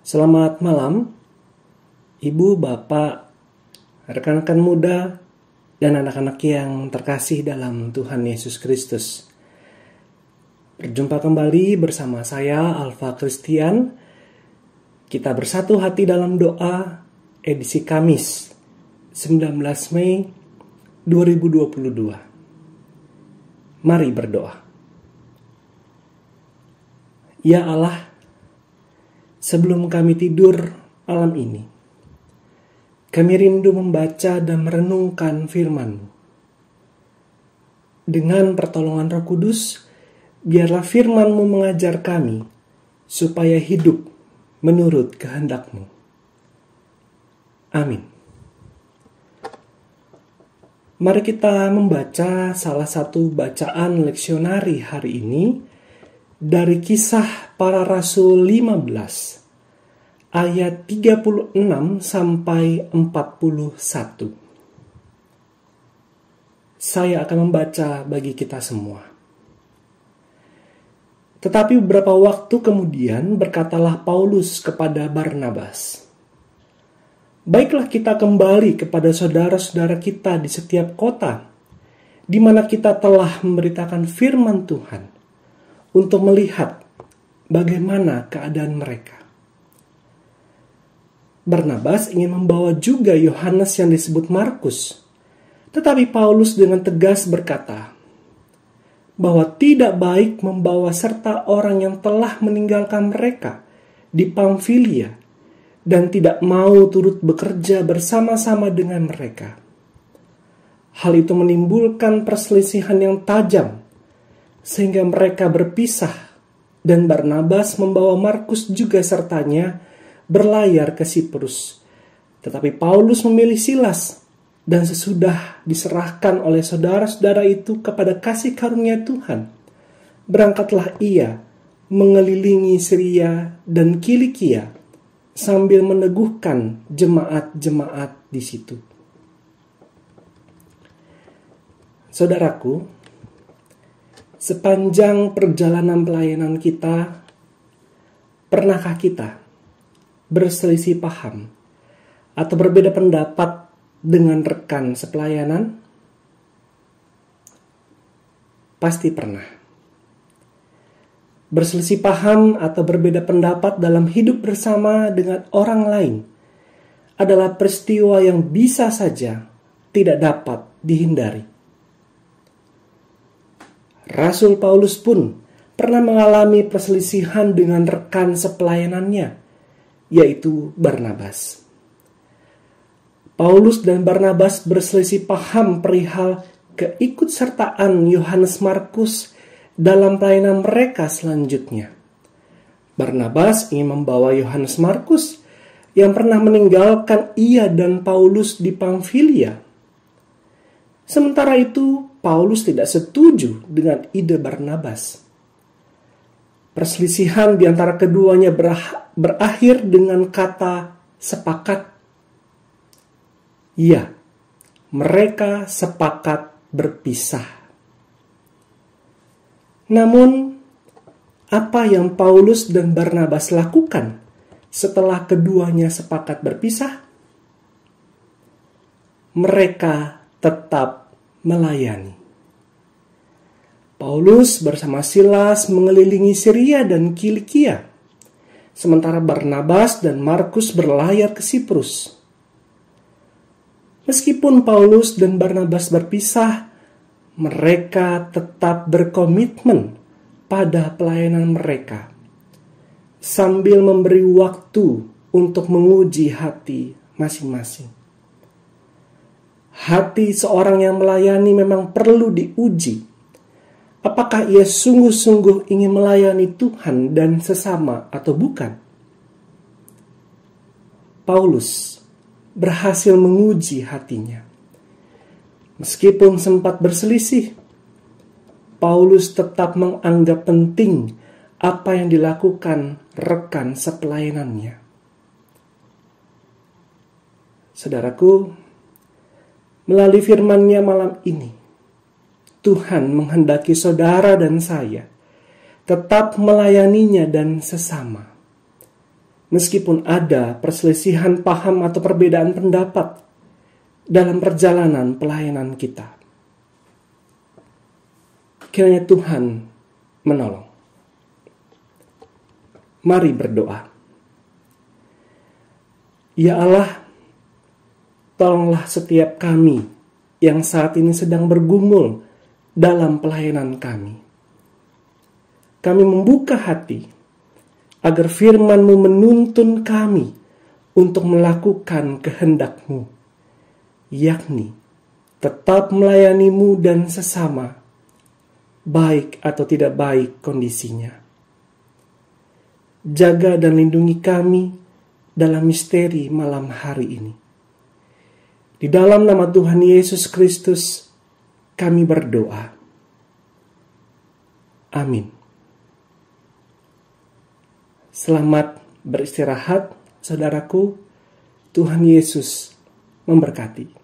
Selamat malam, Ibu, Bapak, rekan-rekan muda, dan anak-anak yang terkasih dalam Tuhan Yesus Kristus. Berjumpa kembali bersama saya, Alfa Christian. Kita bersatu hati dalam doa edisi Kamis, 19 Mei 2022. Mari berdoa. Ya Allah, sebelum kami tidur malam ini, kami rindu membaca dan merenungkan firman-Mu. Dengan pertolongan Roh Kudus, biarlah firman-Mu mengajar kami supaya hidup menurut kehendak-Mu. Amin. Mari kita membaca salah satu bacaan leksionari hari ini dari Kisah Para Rasul 15 ayat 36 sampai 41. Saya akan membaca bagi kita semua. Tetapi beberapa waktu kemudian berkatalah Paulus kepada Barnabas, "Baiklah kita kembali kepada saudara-saudara kita di setiap kota, di mana kita telah memberitakan firman Tuhan, untuk melihat bagaimana keadaan mereka." Barnabas ingin membawa juga Yohanes yang disebut Markus, tetapi Paulus dengan tegas berkata bahwa tidak baik membawa serta orang yang telah meninggalkan mereka di Pamfilia dan tidak mau turut bekerja bersama-sama dengan mereka. Hal itu menimbulkan perselisihan yang tajam, sehingga mereka berpisah, dan Barnabas membawa Markus juga sertanya berlayar ke Siprus. Tetapi Paulus memilih Silas, dan sesudah diserahkan oleh saudara-saudara itu kepada kasih karunia Tuhan, berangkatlah ia mengelilingi Syria dan Kilikia sambil meneguhkan jemaat-jemaat di situ. Saudaraku, sepanjang perjalanan pelayanan kita, pernahkah kita berselisih paham atau berbeda pendapat dengan rekan sepelayanan? Pasti pernah. Berselisih paham atau berbeda pendapat dalam hidup bersama dengan orang lain adalah peristiwa yang bisa saja tidak dapat dihindari. Rasul Paulus pun pernah mengalami perselisihan dengan rekan sepelayanannya, yaitu Barnabas. Paulus dan Barnabas berselisih paham perihal keikutsertaan Yohanes Markus dalam pelayanan mereka selanjutnya. Barnabas ingin membawa Yohanes Markus yang pernah meninggalkan ia dan Paulus di Pamfilia. Sementara itu, Paulus tidak setuju dengan ide Barnabas. Perselisihan di antara keduanya berakhir dengan kata sepakat. Ya, mereka sepakat berpisah. Namun, apa yang Paulus dan Barnabas lakukan setelah keduanya sepakat berpisah? Mereka tetap melayani. Paulus bersama Silas mengelilingi Syria dan Kilikia, sementara Barnabas dan Markus berlayar ke Siprus. Meskipun Paulus dan Barnabas berpisah, mereka tetap berkomitmen pada pelayanan mereka, sambil memberi waktu untuk menguji hati masing-masing. Hati seorang yang melayani memang perlu diuji. Apakah ia sungguh-sungguh ingin melayani Tuhan dan sesama atau bukan? Paulus berhasil menguji hatinya. Meskipun sempat berselisih, Paulus tetap menganggap penting apa yang dilakukan rekan sepelayanannya. Saudaraku, melalui firman-Nya malam ini, Tuhan menghendaki saudara dan saya tetap melayaninya dan sesama. meskipun ada perselisihan paham atau perbedaan pendapat dalam perjalanan pelayanan kita. Kiranya Tuhan menolong. Mari berdoa. Ya Allah, tolonglah setiap kami yang saat ini sedang bergumul dalam pelayanan kami. Kami membuka hati agar firman-Mu menuntun kami untuk melakukan kehendak-Mu, yakni tetap melayani-Mu dan sesama, baik atau tidak baik kondisinya. Jaga dan lindungi kami dalam misteri malam hari ini. Di dalam nama Tuhan Yesus Kristus, kami berdoa. Amin. Selamat beristirahat, saudaraku. Tuhan Yesus memberkati.